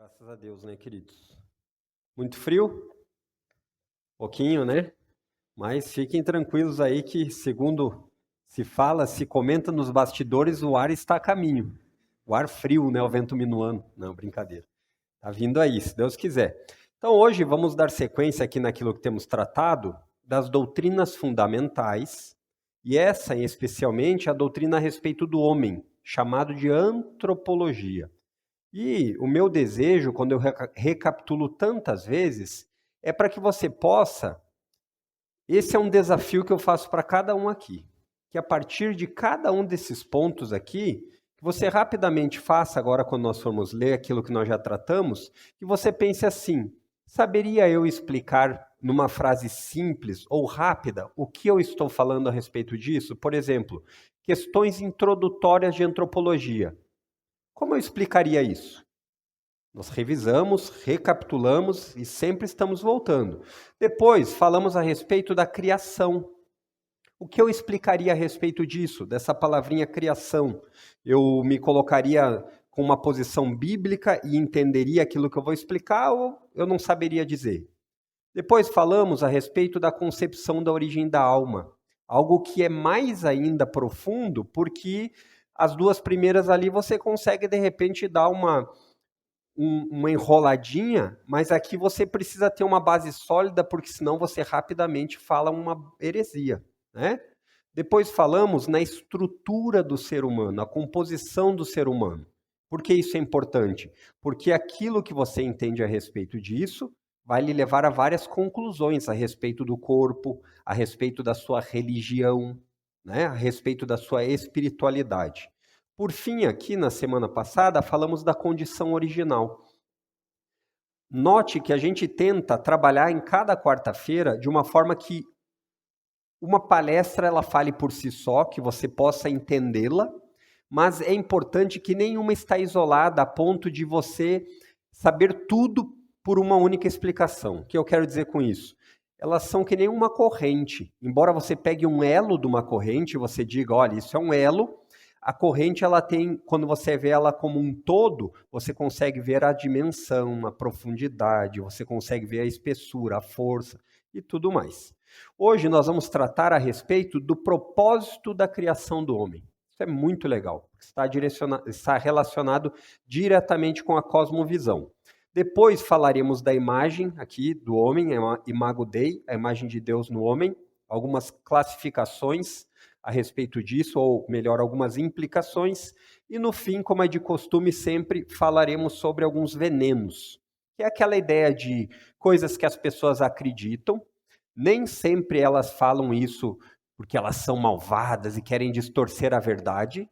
Graças a Deus, né, queridos? Muito frio? Pouquinho, né? Mas fiquem tranquilos aí que, segundo se fala, se comenta nos bastidores, o ar está a caminho. O ar frio, né? O vento minuano. Não, brincadeira. Tá vindo aí, se Deus quiser. Então, hoje vamos dar sequência aqui naquilo que temos tratado das doutrinas fundamentais, e essa, especialmente, a doutrina a respeito do homem, chamado de antropologia. E o meu desejo, quando eu recapitulo tantas vezes, é para que você possa. Esse é um desafio que eu faço para cada um aqui. Que a partir de cada um desses pontos aqui, que você rapidamente faça, agora quando nós formos ler aquilo que nós já tratamos, que você pense assim: saberia eu explicar numa frase simples ou rápida o que eu estou falando a respeito disso? Por exemplo, questões introdutórias de antropologia. Como eu explicaria isso? Nós revisamos, recapitulamos e sempre estamos voltando. Depois, falamos a respeito da criação. O que eu explicaria a respeito disso, dessa palavrinha criação? Eu me colocaria com uma posição bíblica e entenderia aquilo que eu vou explicar ou eu não saberia dizer? Depois falamos a respeito da concepção da origem da alma. Algo que é mais ainda profundo, porque as duas primeiras ali você consegue, de repente, dar uma enroladinha, mas aqui você precisa ter uma base sólida, porque senão você rapidamente fala uma heresia, né? Depois falamos na estrutura do ser humano, a composição do ser humano. Por que isso é importante? Porque aquilo que você entende a respeito disso vai lhe levar a várias conclusões a respeito do corpo, a respeito da sua religião, né? A respeito da sua espiritualidade. Por fim, aqui na semana passada, falamos da condição original. Note que a gente tenta trabalhar em cada quarta-feira de uma forma que uma palestra ela fale por si só, que você possa entendê-la, mas é importante que nenhuma está isolada a ponto de você saber tudo por uma única explicação. O que eu quero dizer com isso? Elas são que nem uma corrente. Embora você pegue um elo de uma corrente, você diga, olha, isso é um elo. A corrente, ela tem, quando você vê ela como um todo, você consegue ver a dimensão, a profundidade, você consegue ver a espessura, a força e tudo mais. Hoje nós vamos tratar a respeito do propósito da criação do homem. Isso é muito legal, está relacionado diretamente com a cosmovisão. Depois falaremos da imagem aqui do homem, a imago Dei, a imagem de Deus no homem, algumas classificações a respeito disso, ou melhor, algumas implicações, e no fim, como é de costume sempre, falaremos sobre alguns venenos, que é aquela ideia de coisas que as pessoas acreditam, nem sempre elas falam isso porque elas são malvadas e querem distorcer a verdade,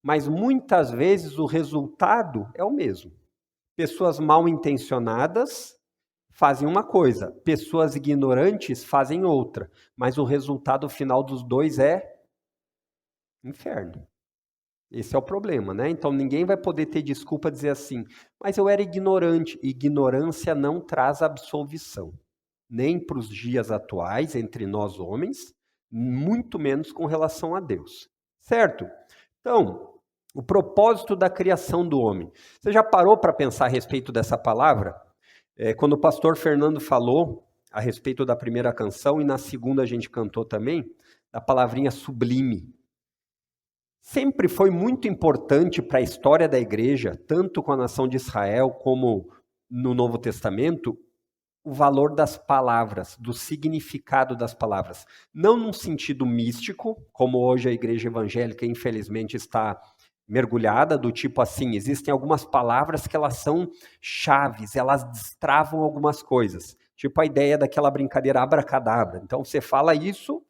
mas muitas vezes o resultado é o mesmo. Pessoas mal intencionadas fazem uma coisa, pessoas ignorantes fazem outra, mas o resultado final dos dois é inferno. Esse é o problema, né? Então ninguém vai poder ter desculpa dizer assim, mas eu era ignorante. Ignorância não traz absolvição, nem para os dias atuais entre nós homens, muito menos com relação a Deus. Certo? Então, o propósito da criação do homem. Você já parou para pensar a respeito dessa palavra? Quando o pastor Fernando falou a respeito da primeira canção, e na segunda a gente cantou também, da palavrinha sublime. Sempre foi muito importante para a história da igreja, tanto com a nação de Israel como no Novo Testamento, o valor das palavras, do significado das palavras. Não num sentido místico, como hoje a igreja evangélica, infelizmente, está mergulhada, do tipo assim, existem algumas palavras que elas são chaves, elas destravam algumas coisas. Tipo a ideia daquela brincadeira abracadabra. Então, você fala isso.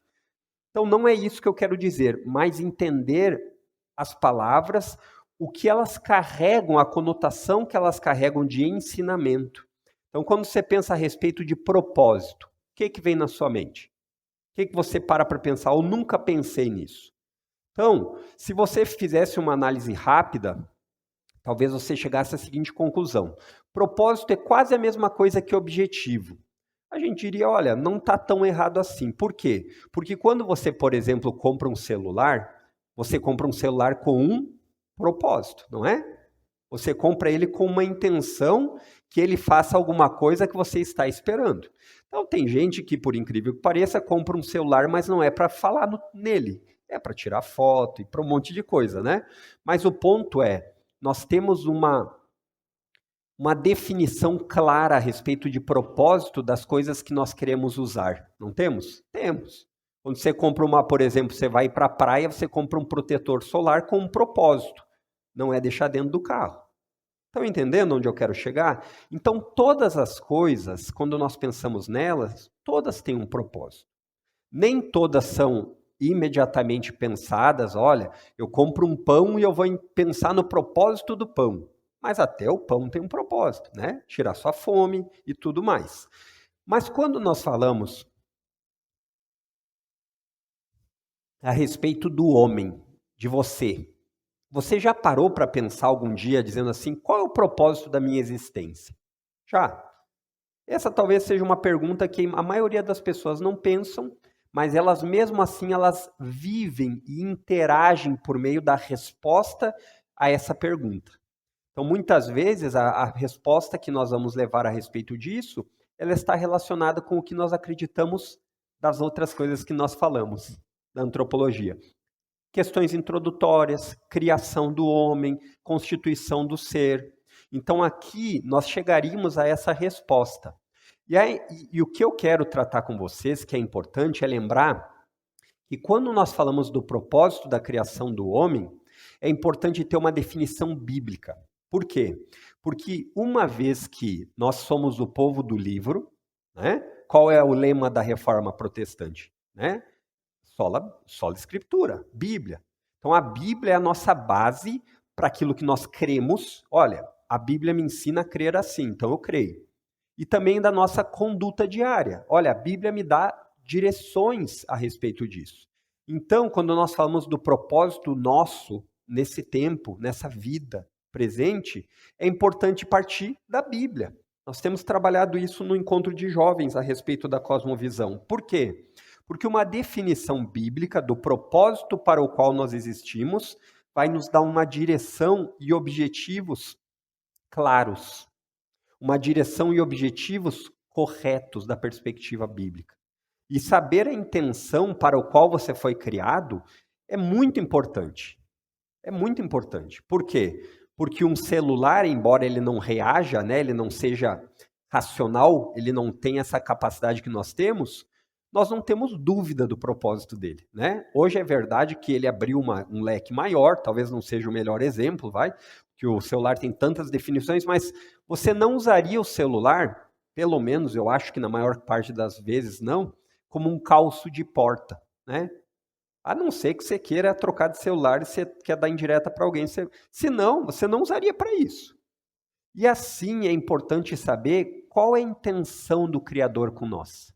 Então, não é isso que eu quero dizer, mas entender as palavras, o que elas carregam, a conotação que elas carregam de ensinamento. Então, quando você pensa a respeito de propósito, o que vem na sua mente? O que você para pensar? Eu nunca pensei nisso. Então, se você fizesse uma análise rápida, talvez você chegasse à seguinte conclusão. Propósito é quase a mesma coisa que objetivo. A gente diria, olha, não está tão errado assim. Por quê? Porque quando você, por exemplo, compra um celular, você compra um celular com um propósito, não é? Você compra ele com uma intenção que ele faça alguma coisa que você está esperando. Então, tem gente que, por incrível que pareça, compra um celular, mas não é para falar nele. É para tirar foto e para um monte de coisa, né? Mas o ponto é, nós temos uma definição clara a respeito de propósito das coisas que nós queremos usar. Não temos? Temos. Quando você compra por exemplo, você vai para a praia, você compra um protetor solar com um propósito. Não é deixar dentro do carro. Estão entendendo onde eu quero chegar? Então, todas as coisas, quando nós pensamos nelas, todas têm um propósito. Nem todas são imediatamente pensadas, olha, eu compro um pão e eu vou pensar no propósito do pão. Mas até o pão tem um propósito, né? Tirar sua fome e tudo mais. Mas quando nós falamos a respeito do homem, de você já parou para pensar algum dia dizendo assim, qual é o propósito da minha existência? Já. Essa talvez seja uma pergunta que a maioria das pessoas não pensam, mas elas mesmo assim elas vivem e interagem por meio da resposta a essa pergunta. Então, muitas vezes, a resposta que nós vamos levar a respeito disso, ela está relacionada com o que nós acreditamos das outras coisas que nós falamos, da antropologia. Questões introdutórias, criação do homem, constituição do ser. Então, aqui, nós chegaríamos a essa resposta. E o que eu quero tratar com vocês, que é importante, é lembrar que quando nós falamos do propósito da criação do homem, é importante ter uma definição bíblica. Por quê? Porque uma vez que nós somos o povo do livro, né? Qual é o lema da reforma protestante? Né? Sola Escritura, Bíblia. Então a Bíblia é a nossa base para aquilo que nós cremos. Olha, a Bíblia me ensina a crer assim, então eu creio. E também da nossa conduta diária. Olha, a Bíblia me dá direções a respeito disso. Então, quando nós falamos do propósito nosso nesse tempo, nessa vida presente, é importante partir da Bíblia. Nós temos trabalhado isso no encontro de jovens a respeito da cosmovisão. Por quê? Porque uma definição bíblica do propósito para o qual nós existimos vai nos dar uma direção e objetivos claros. Uma direção e objetivos corretos da perspectiva bíblica. E saber a intenção para o qual você foi criado é muito importante. É muito importante. Por quê? Porque um celular, embora ele não reaja, né, ele não seja racional, ele não tem essa capacidade que nós não temos dúvida do propósito dele. Né? Hoje é verdade que ele abriu um leque maior, talvez não seja o melhor exemplo, que o celular tem tantas definições, mas você não usaria o celular, pelo menos eu acho que na maior parte das vezes não, como um calço de porta, né? A não ser que você queira trocar de celular e você quer dar indireta para alguém. Senão, você não usaria para isso. E assim é importante saber qual é a intenção do Criador com nós.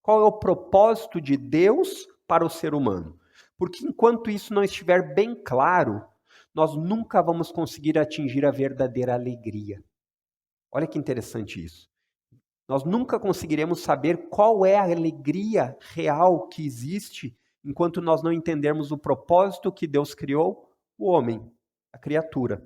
Qual é o propósito de Deus para o ser humano. Porque enquanto isso não estiver bem claro, nós nunca vamos conseguir atingir a verdadeira alegria. Olha que interessante isso. Nós nunca conseguiremos saber qual é a alegria real que existe enquanto nós não entendermos o propósito que Deus criou, o homem, a criatura.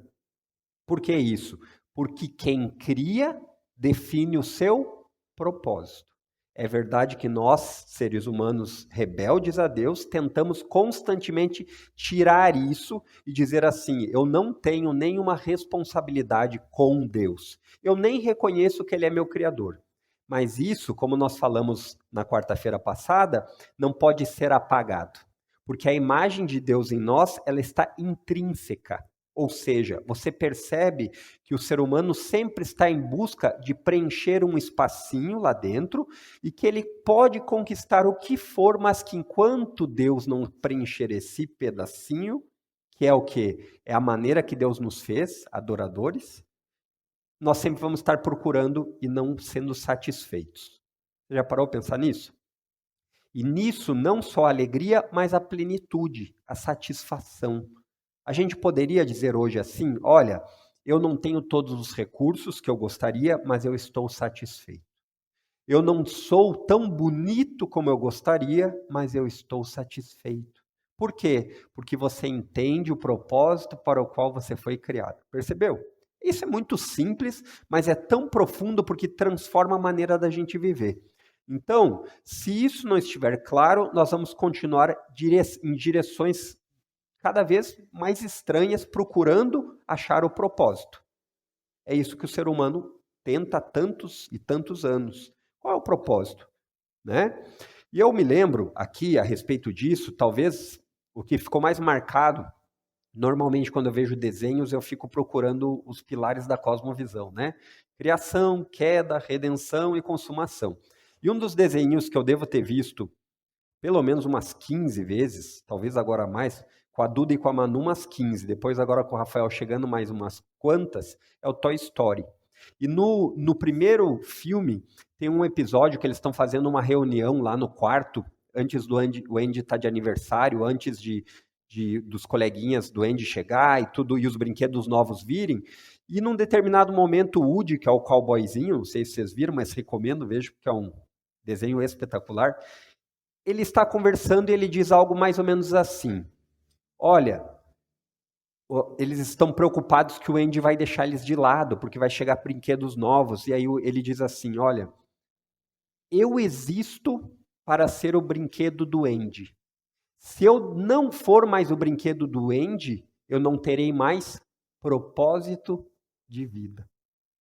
Por que isso? Porque quem cria define o seu propósito. É verdade que nós, seres humanos rebeldes a Deus, tentamos constantemente tirar isso e dizer assim, eu não tenho nenhuma responsabilidade com Deus. Eu nem reconheço que Ele é meu Criador. Mas isso, como nós falamos na quarta-feira passada, não pode ser apagado. Porque a imagem de Deus em nós, ela está intrínseca. Ou seja, você percebe que o ser humano sempre está em busca de preencher um espacinho lá dentro e que ele pode conquistar o que for, mas que enquanto Deus não preencher esse pedacinho, que é o quê? É a maneira que Deus nos fez, adoradores, nós sempre vamos estar procurando e não sendo satisfeitos. Você já parou a pensar nisso? E nisso não só a alegria, mas a plenitude, a satisfação. A gente poderia dizer hoje assim, olha, eu não tenho todos os recursos que eu gostaria, mas eu estou satisfeito. Eu não sou tão bonito como eu gostaria, mas eu estou satisfeito. Por quê? Porque você entende o propósito para o qual você foi criado. Percebeu? Isso é muito simples, mas é tão profundo porque transforma a maneira da gente viver. Então, se isso não estiver claro, nós vamos continuar em direções cada vez mais estranhas, procurando achar o propósito. É isso que o ser humano tenta há tantos e tantos anos. Qual é o propósito? Né? E eu me lembro aqui a respeito disso, talvez o que ficou mais marcado, normalmente quando eu vejo desenhos, eu fico procurando os pilares da cosmovisão, né? Criação, queda, redenção e consumação. E um dos desenhos que eu devo ter visto pelo menos umas 15 vezes, talvez agora mais, com a Duda e com a Manu umas 15, depois agora com o Rafael chegando mais umas quantas, é o Toy Story. E no primeiro filme, tem um episódio que eles estão fazendo uma reunião lá no quarto, antes do Andy, o Andy tá de aniversário, antes dos coleguinhas do Andy chegar e tudo, e os brinquedos novos virem, e num determinado momento o Woody, que é o cowboyzinho, não sei se vocês viram, mas recomendo, vejo, porque é um desenho espetacular, ele está conversando e ele diz algo mais ou menos assim, olha, eles estão preocupados que o Andy vai deixar eles de lado, porque vai chegar brinquedos novos, e aí ele diz assim, olha, eu existo para ser o brinquedo do Andy. Se eu não for mais o brinquedo do Andy, eu não terei mais propósito de vida.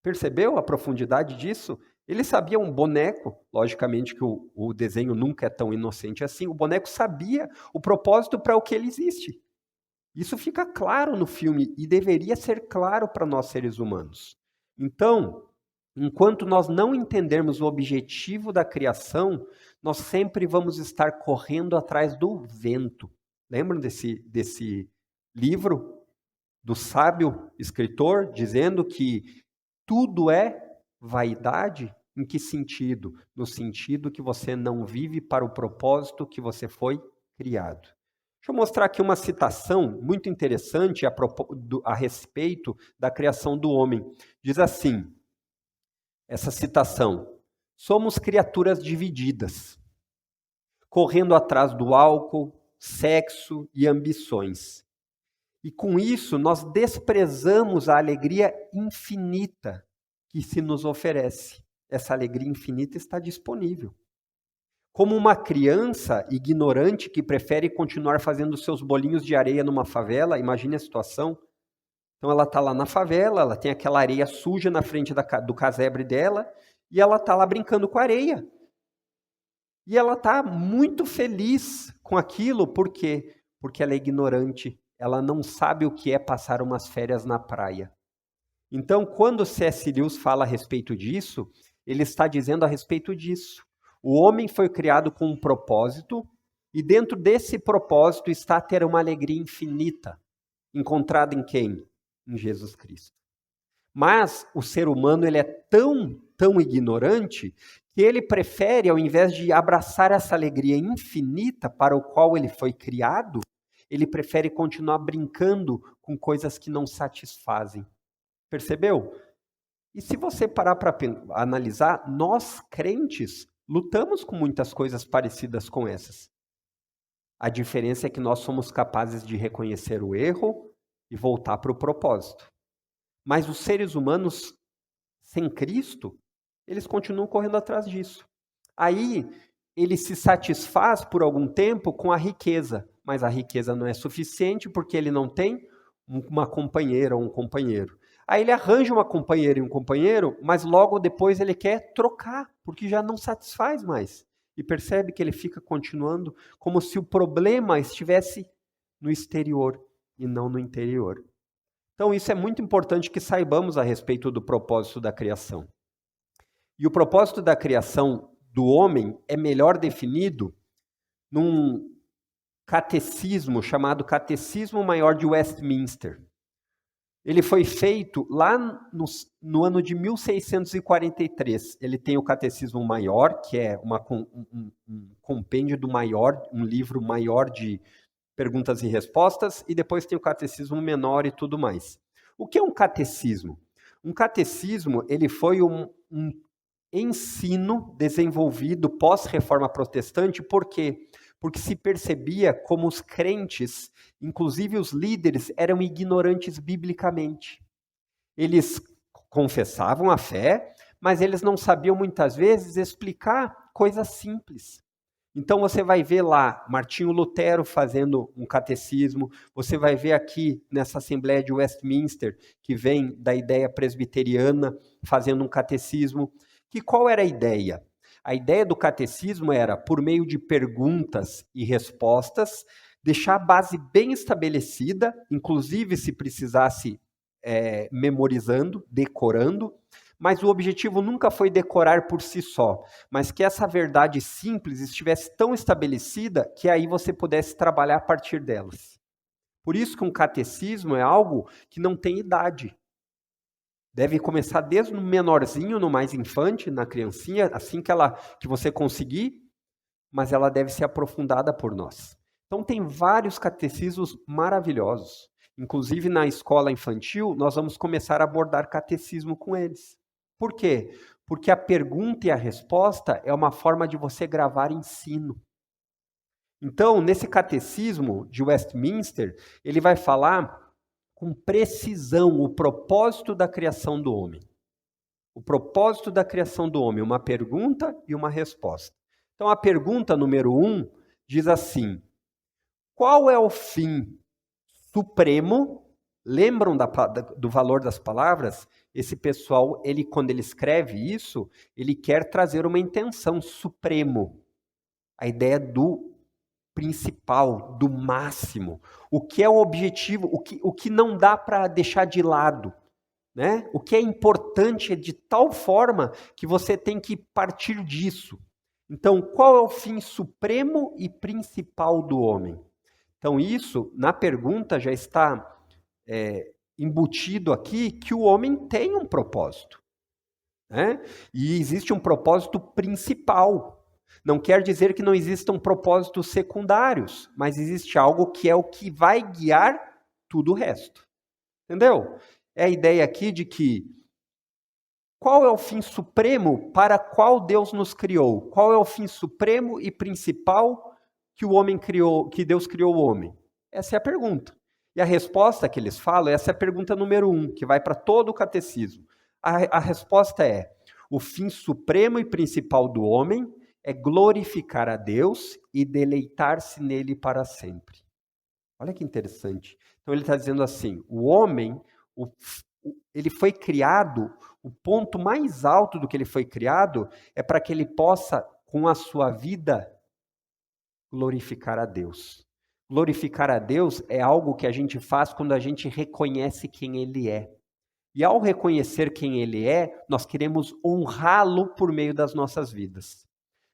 Percebeu a profundidade disso? Ele sabia um boneco, logicamente que o desenho nunca é tão inocente assim, o boneco sabia o propósito para o que ele existe. Isso fica claro no filme e deveria ser claro para nós seres humanos. Então, enquanto nós não entendermos o objetivo da criação, nós sempre vamos estar correndo atrás do vento. Lembram desse livro do sábio escritor dizendo que tudo é vaidade? Em que sentido? No sentido que você não vive para o propósito que você foi criado. Deixa eu mostrar aqui uma citação muito interessante a respeito da criação do homem. Diz assim, essa citação, somos criaturas divididas, correndo atrás do álcool, sexo e ambições. E com isso nós desprezamos a alegria infinita que se nos oferece. Essa alegria infinita está disponível. Como uma criança ignorante que prefere continuar fazendo seus bolinhos de areia numa favela, imagine a situação. Então ela está lá na favela, ela tem aquela areia suja na frente do casebre dela, e ela está lá brincando com a areia. E ela está muito feliz com aquilo, por quê? Porque ela é ignorante, ela não sabe o que é passar umas férias na praia. Então, quando C.S. Lewis fala a respeito disso, ele está dizendo a respeito disso. O homem foi criado com um propósito, e dentro desse propósito está ter uma alegria infinita, encontrada em quem? Em Jesus Cristo. Mas o ser humano ele é tão ignorante, que ele prefere, ao invés de abraçar essa alegria infinita para o qual ele foi criado, ele prefere continuar brincando com coisas que não satisfazem. Percebeu? E se você parar para analisar, nós crentes lutamos com muitas coisas parecidas com essas. A diferença é que nós somos capazes de reconhecer o erro e voltar para o propósito. Mas os seres humanos sem Cristo, eles continuam correndo atrás disso. Aí, ele se satisfaz por algum tempo com a riqueza, mas a riqueza não é suficiente porque ele não tem uma companheira ou um companheiro. Aí ele arranja uma companheira e um companheiro, mas logo depois ele quer trocar, porque já não satisfaz mais. E percebe que ele fica continuando como se o problema estivesse no exterior e não no interior. Então isso é muito importante que saibamos a respeito do propósito da criação. E o propósito da criação do homem é melhor definido num catecismo chamado Catecismo Maior de Westminster. Ele foi feito lá no ano de 1643. Ele tem o Catecismo Maior, que é um compêndio do maior, um livro maior de perguntas e respostas, e depois tem o Catecismo Menor e tudo mais. O que é um catecismo? Um catecismo ele foi um ensino desenvolvido pós-reforma protestante, por quê? Porque se percebia como os crentes, inclusive os líderes, eram ignorantes biblicamente. Eles confessavam a fé, mas eles não sabiam muitas vezes explicar coisas simples. Então você vai ver lá Martinho Lutero fazendo um catecismo, você vai ver aqui nessa Assembleia de Westminster, que vem da ideia presbiteriana, fazendo um catecismo. Que qual era a ideia? A ideia do catecismo era, por meio de perguntas e respostas, deixar a base bem estabelecida, inclusive se precisasse memorizando, decorando, mas o objetivo nunca foi decorar por si só, mas que essa verdade simples estivesse tão estabelecida que aí você pudesse trabalhar a partir delas. Por isso que um catecismo é algo que não tem idade. Deve começar desde o menorzinho, no mais infante, na criancinha, assim que você conseguir, mas ela deve ser aprofundada por nós. Então tem vários catecismos maravilhosos. Inclusive na escola infantil, nós vamos começar a abordar catecismo com eles. Por quê? Porque a pergunta e a resposta é uma forma de você gravar ensino. Então, nesse catecismo de Westminster, ele vai falar com precisão o propósito da criação do homem. O propósito da criação do homem, uma pergunta e uma resposta. Então, a pergunta número 1 diz assim: qual é o fim supremo? Lembram do valor das palavras? Esse pessoal, quando ele escreve isso, ele quer trazer uma intenção supremo. A ideia do principal, do máximo. O que é o objetivo, o que não dá para deixar de lado. Né? O que é importante é de tal forma que você tem que partir disso. Então, qual é o fim supremo e principal do homem? Então, isso, na pergunta, já está embutido aqui que o homem tem um propósito. Né? E existe um propósito principal. Não quer dizer que não existam propósitos secundários, mas existe algo que é o que vai guiar tudo o resto. Entendeu? É a ideia aqui de que qual é o fim supremo para qual Deus nos criou? Qual é o fim supremo e principal que o homem criou, que Deus criou o homem? Essa é a pergunta. E a resposta que eles falam, essa é a pergunta número 1, que vai para todo o catecismo. A resposta é: o fim supremo e principal do homem é glorificar a Deus e deleitar-se nele para sempre. Olha que interessante. Então ele está dizendo assim: o homem, ele foi criado, o ponto mais alto do que ele foi criado é para que ele possa, com a sua vida, glorificar a Deus. Glorificar a Deus é algo que a gente faz quando a gente reconhece quem Ele é. E ao reconhecer quem Ele é, nós queremos honrá-lo por meio das nossas vidas.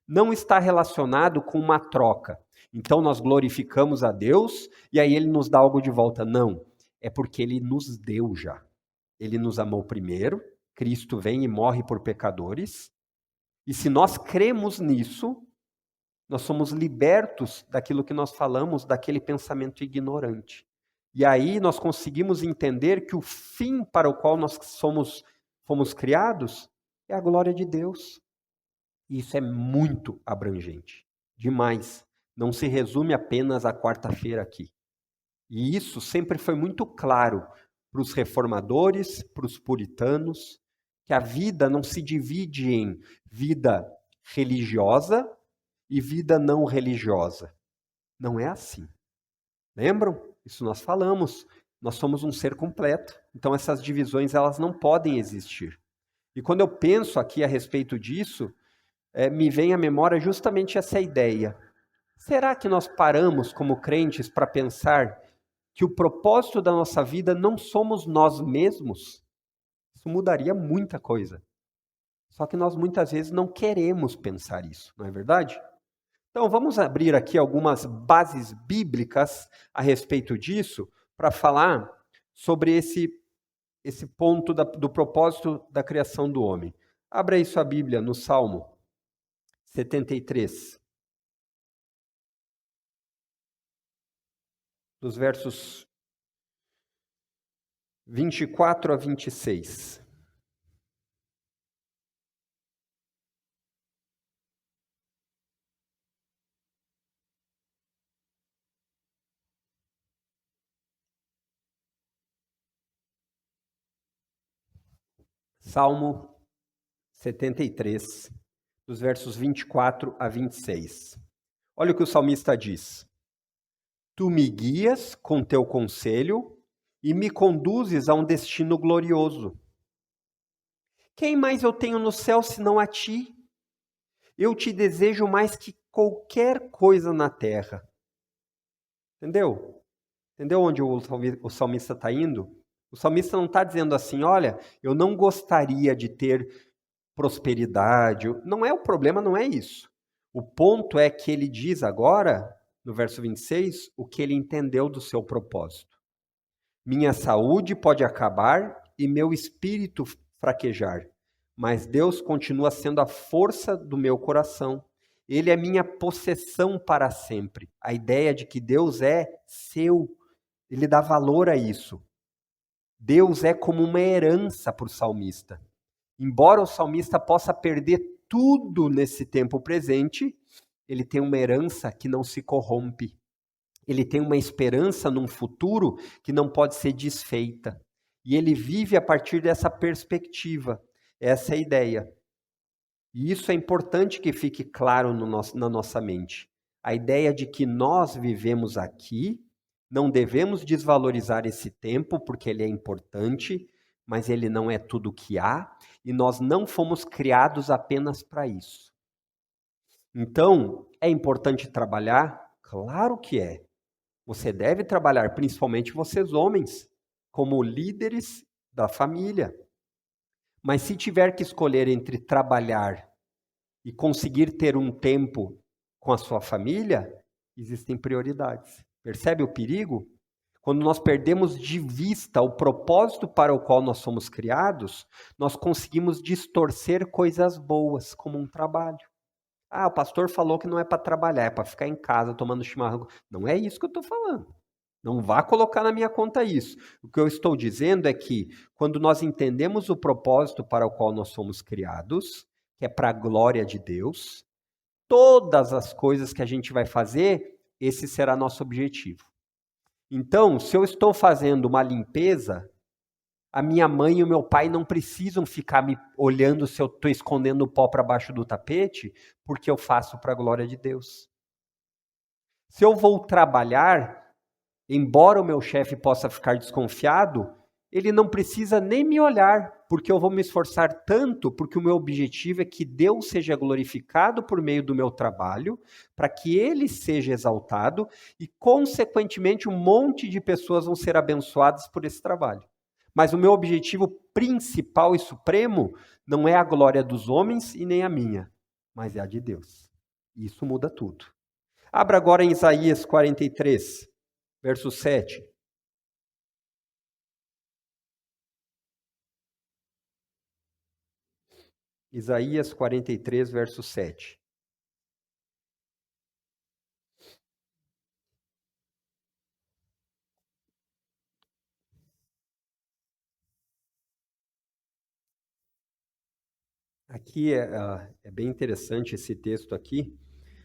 Não está relacionado com uma troca. Então nós glorificamos a Deus e aí Ele nos dá algo de volta. Não, é porque Ele nos deu já. Ele nos amou primeiro, Cristo vem e morre por pecadores, e se nós cremos nisso, nós somos libertos daquilo que nós falamos, daquele pensamento ignorante. E aí nós conseguimos entender que o fim para o qual nós fomos criados é a glória de Deus. E isso é muito abrangente, demais. Não se resume apenas à quarta-feira aqui. E isso sempre foi muito claro para os reformadores, para os puritanos, que a vida não se divide em vida religiosa e vida não religiosa. Não é assim. Lembram? Isso nós falamos. Nós somos um ser completo. Então essas divisões elas não podem existir. E quando eu penso aqui a respeito disso, me vem à memória justamente essa ideia. Será que nós paramos como crentes para pensar que o propósito da nossa vida não somos nós mesmos? Isso mudaria muita coisa. Só que nós muitas vezes não queremos pensar isso, não é verdade? Então vamos abrir aqui algumas bases bíblicas a respeito disso para falar sobre esse ponto do propósito da criação do homem. Abra aí sua Bíblia no Salmo 73, dos versos 24 a 26. Salmo 73, dos versos 24 a 26. Olha o que o salmista diz. Tu me guias com teu conselho e me conduzes a um destino glorioso. Quem mais eu tenho no céu senão a ti? Eu te desejo mais que qualquer coisa na terra. Entendeu? Entendeu onde o salmista está indo? O salmista não está dizendo assim, olha, eu não gostaria de ter prosperidade. Não é o problema, não é isso. O ponto é que ele diz agora, no verso 26, o que ele entendeu do seu propósito. Minha saúde pode acabar e meu espírito fraquejar, mas Deus continua sendo a força do meu coração. Ele é minha possessão para sempre. A ideia de que Deus é seu, ele dá valor a isso. Deus é como uma herança para o salmista. Embora o salmista possa perder tudo nesse tempo presente, ele tem uma herança que não se corrompe. Ele tem uma esperança num futuro que não pode ser desfeita. E ele vive a partir dessa perspectiva. Essa é a ideia. E isso é importante que fique claro na nossa mente. A ideia de que nós vivemos aqui, não devemos desvalorizar esse tempo, porque ele é importante, mas ele não é tudo o que há, e nós não fomos criados apenas para isso. Então, é importante trabalhar? Claro que é. Você deve trabalhar, principalmente vocês homens, como líderes da família. Mas se tiver que escolher entre trabalhar e conseguir ter um tempo com a sua família, existem prioridades. Percebe o perigo? Quando nós perdemos de vista o propósito para o qual nós somos criados, nós conseguimos distorcer coisas boas, como um trabalho. Ah, o pastor falou que não é para trabalhar, é para ficar em casa tomando chimarrão. Não é isso que eu estou falando. Não vá colocar na minha conta isso. O que eu estou dizendo é que quando nós entendemos o propósito para o qual nós somos criados, que é para a glória de Deus, todas as coisas que a gente vai fazer, esse será nosso objetivo. Então, se eu estou fazendo uma limpeza, a minha mãe e o meu pai não precisam ficar me olhando se eu estou escondendo o pó para baixo do tapete, porque eu faço para a glória de Deus. Se eu vou trabalhar, embora o meu chefe possa ficar desconfiado, ele não precisa nem me olhar, porque eu vou me esforçar tanto, porque o meu objetivo é que Deus seja glorificado por meio do meu trabalho, para que Ele seja exaltado e, consequentemente, um monte de pessoas vão ser abençoadas por esse trabalho. Mas o meu objetivo principal e supremo não é a glória dos homens e nem a minha, mas é a de Deus. Isso muda tudo. Abra agora em Isaías 43, verso 7. Isaías 43, verso 7. Aqui é bem interessante esse texto aqui,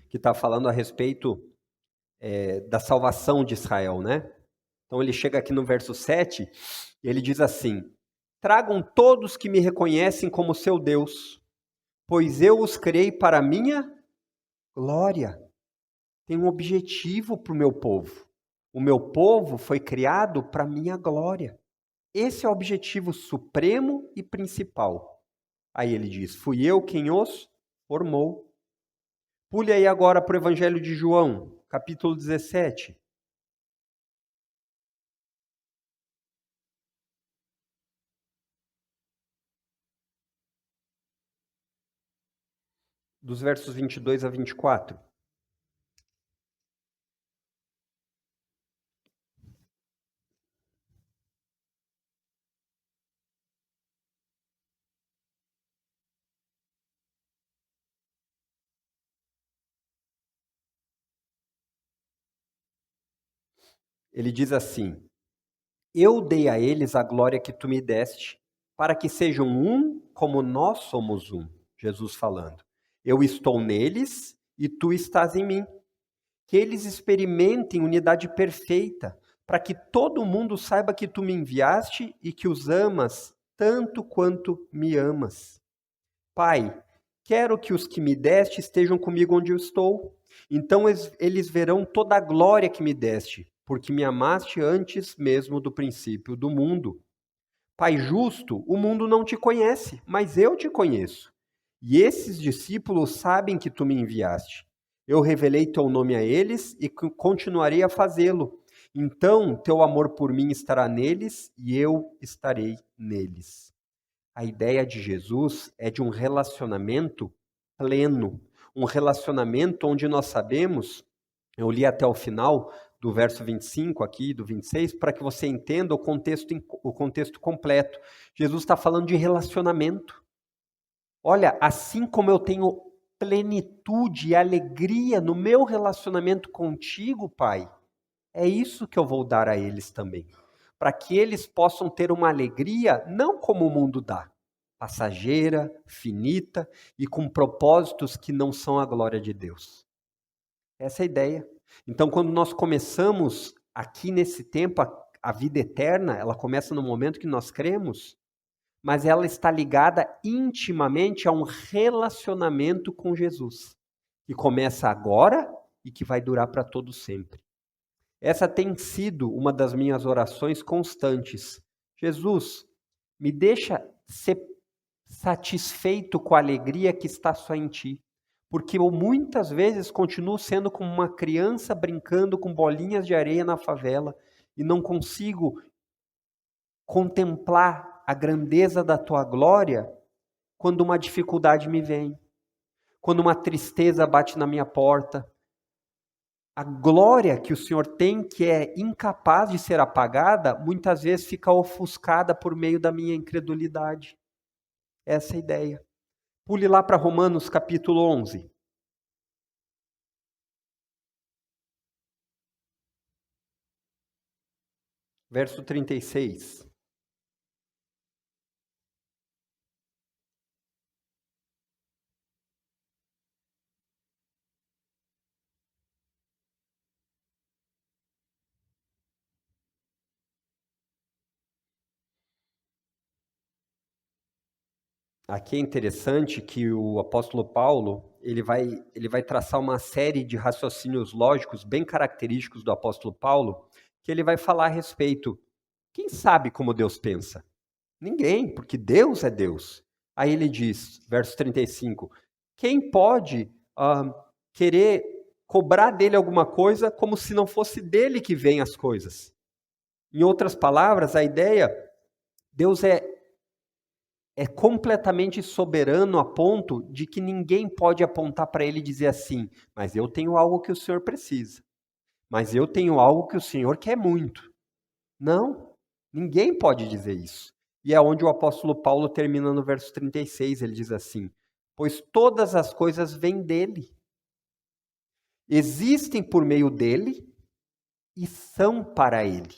que está falando a respeito da salvação de Israel, né? Então ele chega aqui no verso 7, e ele diz assim, tragam todos que me reconhecem como seu Deus, pois eu os criei para a minha glória. Tem um objetivo para o meu povo. O meu povo foi criado para a minha glória. Esse é o objetivo supremo e principal. Aí ele diz, fui eu quem os formou. Pule aí agora para o Evangelho de João, capítulo 17. Dos versos 22 a 24. Ele diz assim, eu dei a eles a glória que tu me deste, para que sejam um como nós somos um. Jesus falando. Eu estou neles e tu estás em mim. Que eles experimentem unidade perfeita, para que todo mundo saiba que tu me enviaste e que os amas tanto quanto me amas. Pai, quero que os que me deste estejam comigo onde eu estou. Então eles verão toda a glória que me deste, porque me amaste antes mesmo do princípio do mundo. Pai justo, o mundo não te conhece, mas eu te conheço. E esses discípulos sabem que tu me enviaste. Eu revelei teu nome a eles e continuarei a fazê-lo. Então, teu amor por mim estará neles e eu estarei neles. A ideia de Jesus é de um relacionamento pleno, um relacionamento onde nós sabemos, eu li até o final do verso 25 aqui, do 26, para que você entenda o contexto completo. Jesus está falando de relacionamento. Olha, assim como eu tenho plenitude e alegria no meu relacionamento contigo, Pai, é isso que eu vou dar a eles também. Para que eles possam ter uma alegria não como o mundo dá, passageira, finita e com propósitos que não são a glória de Deus. Essa é a ideia. Então, quando nós começamos aqui nesse tempo, a vida eterna, ela começa no momento que nós cremos, mas ela está ligada intimamente a um relacionamento com Jesus, que começa agora e que vai durar para todo sempre. Essa tem sido uma das minhas orações constantes. Jesus, me deixa ser satisfeito com a alegria que está só em Ti. Porque eu muitas vezes continuo sendo como uma criança brincando com bolinhas de areia na favela e não consigo contemplar a grandeza da Tua glória quando uma dificuldade me vem, quando uma tristeza bate na minha porta. A glória que o Senhor tem, que é incapaz de ser apagada, muitas vezes fica ofuscada por meio da minha incredulidade. Essa é a ideia. Pule lá para Romanos capítulo 11. Verso 36. Aqui é interessante que o apóstolo Paulo, ele vai traçar uma série de raciocínios lógicos bem característicos do apóstolo Paulo, que ele vai falar a respeito. Quem sabe como Deus pensa? Ninguém, porque Deus é Deus. Aí ele diz, verso 35, quem pode querer cobrar dele alguma coisa como se não fosse dele que vêm as coisas? Em outras palavras, a ideia, Deus é completamente soberano a ponto de que ninguém pode apontar para ele e dizer assim, mas eu tenho algo que o Senhor precisa, mas eu tenho algo que o Senhor quer muito. Não, ninguém pode dizer isso. E é onde o apóstolo Paulo termina no verso 36, ele diz assim, pois todas as coisas vêm dele, existem por meio dele e são para ele.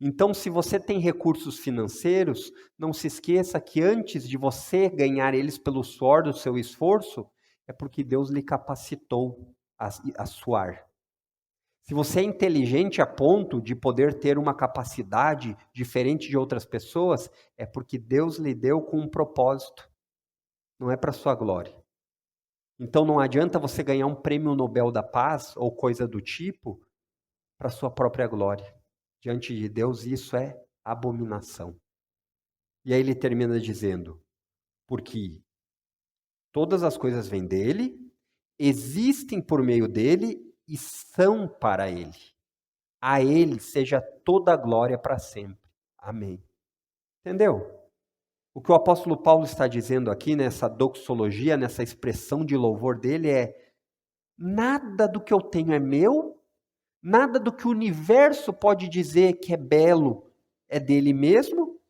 Então, se você tem recursos financeiros, não se esqueça que antes de você ganhar eles pelo suor do seu esforço, é porque Deus lhe capacitou a suar. Se você é inteligente a ponto de poder ter uma capacidade diferente de outras pessoas, é porque Deus lhe deu com um propósito, não é para sua glória. Então não adianta você ganhar um prêmio Nobel da Paz ou coisa do tipo para sua própria glória. Diante de Deus isso é abominação. E aí ele termina dizendo, porque todas as coisas vêm dele, existem por meio dele e são para ele. A ele seja toda a glória para sempre. Amém. Entendeu? O que o apóstolo Paulo está dizendo aqui nessa doxologia, nessa expressão de louvor dele é nada do que eu tenho é meu, nada do que o universo pode dizer que é belo é dele mesmo,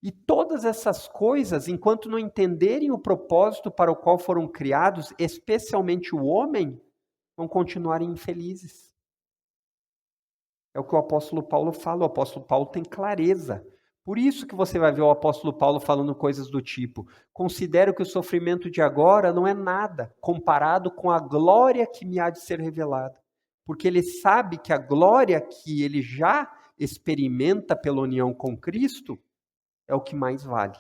e todas essas coisas, enquanto não entenderem o propósito para o qual foram criados, especialmente o homem, vão continuar infelizes. É o que o apóstolo Paulo fala, o apóstolo Paulo tem clareza. Por isso que você vai ver o apóstolo Paulo falando coisas do tipo, considero que o sofrimento de agora não é nada, comparado com a glória que me há de ser revelada. Porque ele sabe que a glória que ele já experimenta pela união com Cristo é o que mais vale.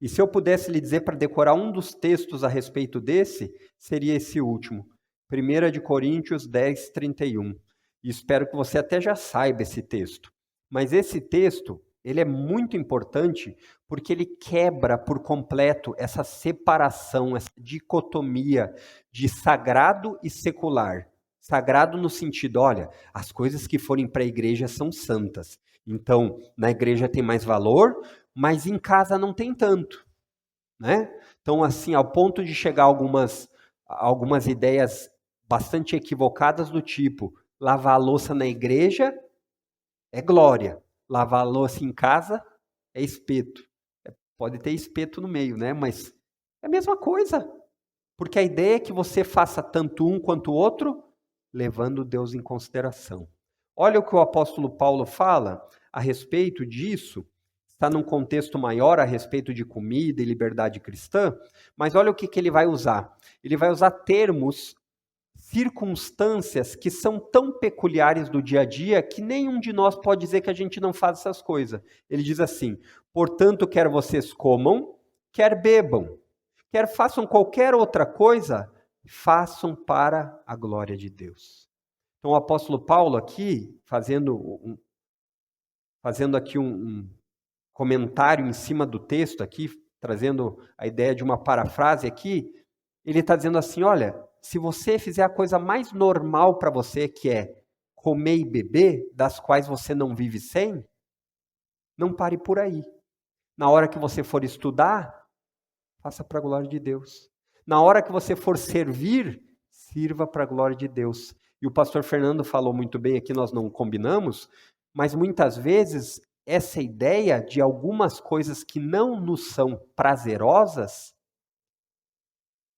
E se eu pudesse lhe dizer para decorar um dos textos a respeito desse, seria esse último, 1 de Coríntios 10, 31. E espero que você até já saiba esse texto. Mas esse texto, ele é muito importante porque ele quebra por completo essa separação, essa dicotomia de sagrado e secular. Sagrado no sentido, olha, as coisas que forem para a igreja são santas. Então, na igreja tem mais valor, mas em casa não tem tanto, né? Então, assim, ao ponto de chegar algumas ideias bastante equivocadas do tipo, lavar a louça na igreja é glória, lavar a louça em casa é espeto. Pode ter espeto no meio, né? Mas é a mesma coisa, porque a ideia é que você faça tanto um quanto o outro, levando Deus em consideração. Olha o que o apóstolo Paulo fala a respeito disso, está num contexto maior a respeito de comida e liberdade cristã, mas olha o que ele vai usar. Ele vai usar termos, circunstâncias que são tão peculiares do dia a dia que nenhum de nós pode dizer que a gente não faz essas coisas. Ele diz assim, portanto, quer vocês comam, quer bebam, quer façam qualquer outra coisa, façam para a glória de Deus. Então, o apóstolo Paulo aqui, fazendo aqui um comentário em cima do texto aqui, trazendo a ideia de uma parafrase aqui, ele está dizendo assim, olha, se você fizer a coisa mais normal para você, que é comer e beber, das quais você não vive sem, não pare por aí. Na hora que você for estudar, faça para a glória de Deus. Na hora que você for servir, sirva para a glória de Deus. E o pastor Fernando falou muito bem aqui, nós não combinamos, mas muitas vezes essa ideia de algumas coisas que não nos são prazerosas,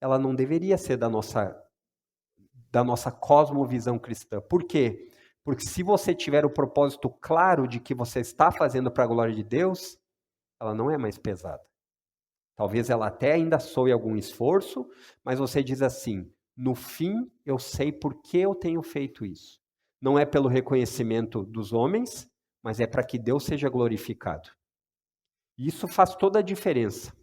ela não deveria ser da nossa cosmovisão cristã. Por quê? Porque se você tiver o propósito claro de que você está fazendo para a glória de Deus, ela não é mais pesada. Talvez ela até ainda soe algum esforço, mas você diz assim, no fim eu sei por que eu tenho feito isso. Não é pelo reconhecimento dos homens, mas é para que Deus seja glorificado. Isso faz toda a diferença.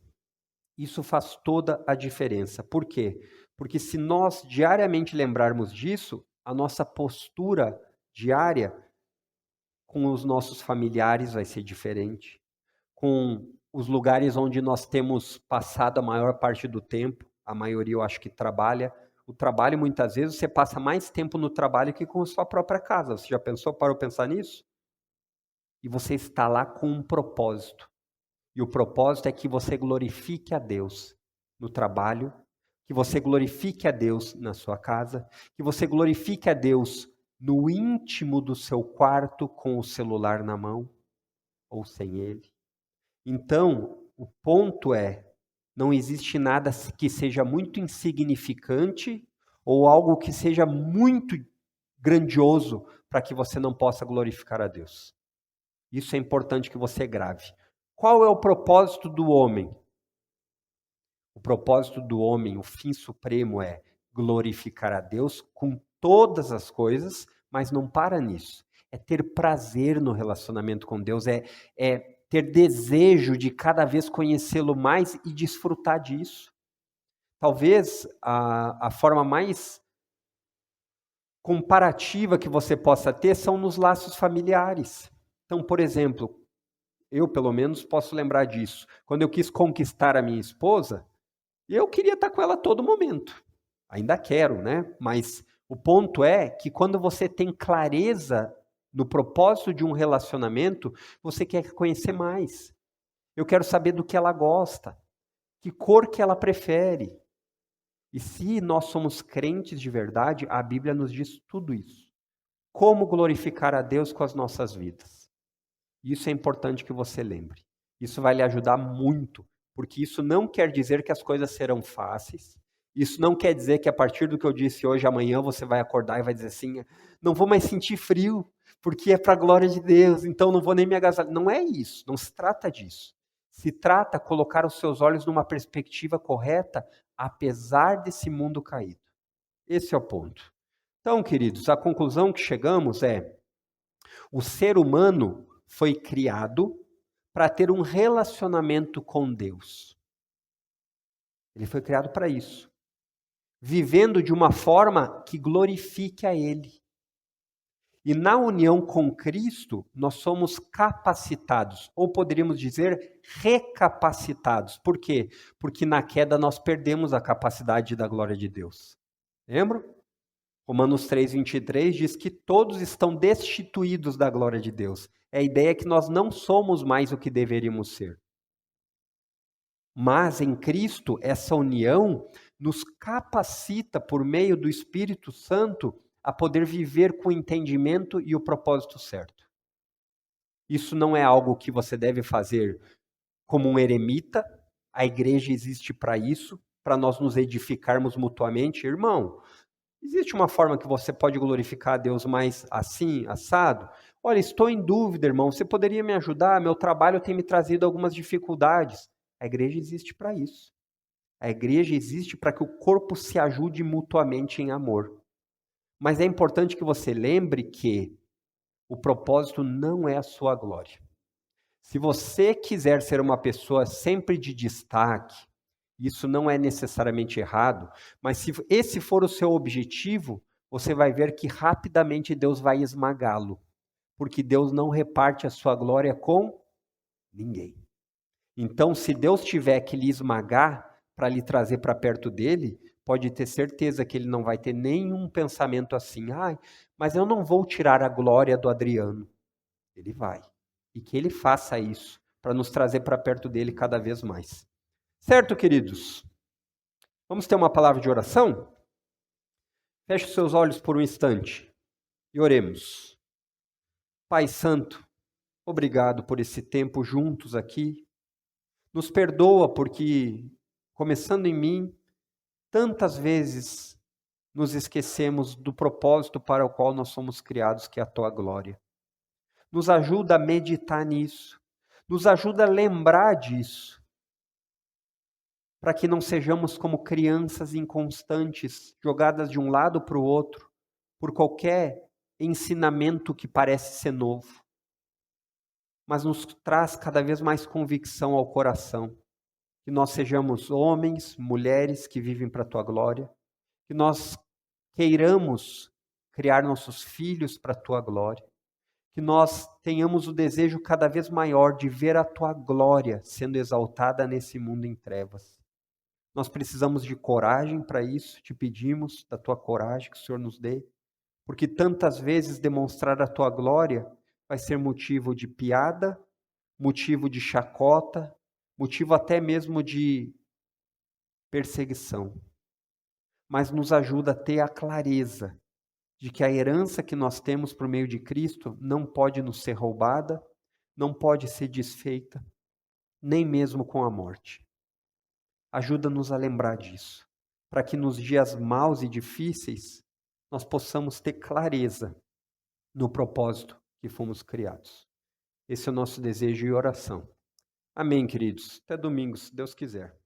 Isso faz toda a diferença. Por quê? Porque se nós diariamente lembrarmos disso, a nossa postura diária com os nossos familiares vai ser diferente, com os lugares onde nós temos passado a maior parte do tempo, a maioria eu acho que trabalha. O trabalho, muitas vezes, você passa mais tempo no trabalho que com a sua própria casa. Você já pensou, parou pensar nisso? E você está lá com um propósito. E o propósito é que você glorifique a Deus no trabalho, que você glorifique a Deus na sua casa, que você glorifique a Deus no íntimo do seu quarto com o celular na mão ou sem ele. Então, o ponto é, não existe nada que seja muito insignificante ou algo que seja muito grandioso para que você não possa glorificar a Deus. Isso é importante que você grave. Qual é o propósito do homem? O propósito do homem, o fim supremo é glorificar a Deus com todas as coisas, mas não para nisso. É ter prazer no relacionamento com Deus, é ter desejo de cada vez conhecê-lo mais e desfrutar disso. Talvez a forma mais comparativa que você possa ter são nos laços familiares. Então, por exemplo, eu pelo menos posso lembrar disso. Quando eu quis conquistar a minha esposa, eu queria estar com ela a todo momento. Ainda quero, né? Mas o ponto é que quando você tem clareza no propósito de um relacionamento, você quer conhecer mais. Eu quero saber do que ela gosta, que cor que ela prefere. E se nós somos crentes de verdade, a Bíblia nos diz tudo isso. Como glorificar a Deus com as nossas vidas. Isso é importante que você lembre. Isso vai lhe ajudar muito, porque isso não quer dizer que as coisas serão fáceis. Isso não quer dizer que a partir do que eu disse hoje, amanhã você vai acordar e vai dizer assim, não vou mais sentir frio, porque é para a glória de Deus, então não vou nem me agasalhar. Não é isso, não se trata disso. Se trata de colocar os seus olhos numa perspectiva correta, apesar desse mundo caído. Esse é o ponto. Então, queridos, a conclusão que chegamos é: o ser humano foi criado para ter um relacionamento com Deus. Ele foi criado para isso. Vivendo de uma forma que glorifique a Ele. E na união com Cristo, nós somos capacitados, ou poderíamos dizer recapacitados. Por quê? Porque na queda nós perdemos a capacidade da glória de Deus. Lembram? Romanos 3:23 diz que todos estão destituídos da glória de Deus. É a ideia que nós não somos mais o que deveríamos ser. Mas em Cristo, essa união nos capacita, por meio do Espírito Santo, a poder viver com o entendimento e o propósito certo. Isso não é algo que você deve fazer como um eremita. A igreja existe para isso, para nós nos edificarmos mutuamente. Irmão, existe uma forma que você pode glorificar a Deus mais assim, assado? Olha, estou em dúvida, irmão, você poderia me ajudar? Meu trabalho tem me trazido algumas dificuldades. A igreja existe para isso. A igreja existe para que o corpo se ajude mutuamente em amor. Mas é importante que você lembre que o propósito não é a sua glória. Se você quiser ser uma pessoa sempre de destaque, isso não é necessariamente errado, mas se esse for o seu objetivo, você vai ver que rapidamente Deus vai esmagá-lo, porque Deus não reparte a sua glória com ninguém. Então, se Deus tiver que lhe esmagar para lhe trazer para perto dele, pode ter certeza que ele não vai ter nenhum pensamento assim, mas eu não vou tirar a glória do Adriano. Ele vai. E que ele faça isso, para nos trazer para perto dele cada vez mais. Certo, queridos? Vamos ter uma palavra de oração? Feche os seus olhos por um instante e oremos. Pai Santo, obrigado por esse tempo juntos aqui. Nos perdoa porque, começando em mim, tantas vezes nos esquecemos do propósito para o qual nós somos criados, que é a Tua glória. Nos ajuda a meditar nisso. Nos ajuda a lembrar disso. Para que não sejamos como crianças inconstantes, jogadas de um lado para o outro, por qualquer ensinamento que parece ser novo. Mas nos traz cada vez mais convicção ao coração. Que nós sejamos homens, mulheres que vivem para a Tua glória. Que nós queiramos criar nossos filhos para a Tua glória. Que nós tenhamos o desejo cada vez maior de ver a Tua glória sendo exaltada nesse mundo em trevas. Nós precisamos de coragem para isso, te pedimos da Tua coragem que o Senhor nos dê, porque tantas vezes demonstrar a Tua glória vai ser motivo de piada, motivo de chacota, motivo até mesmo de perseguição. Mas nos ajuda a ter a clareza de que a herança que nós temos por meio de Cristo não pode nos ser roubada, não pode ser desfeita, nem mesmo com a morte. Ajuda-nos a lembrar disso, para que nos dias maus e difíceis nós possamos ter clareza no propósito que fomos criados. Esse é o nosso desejo e oração. Amém, queridos. Até domingo, se Deus quiser.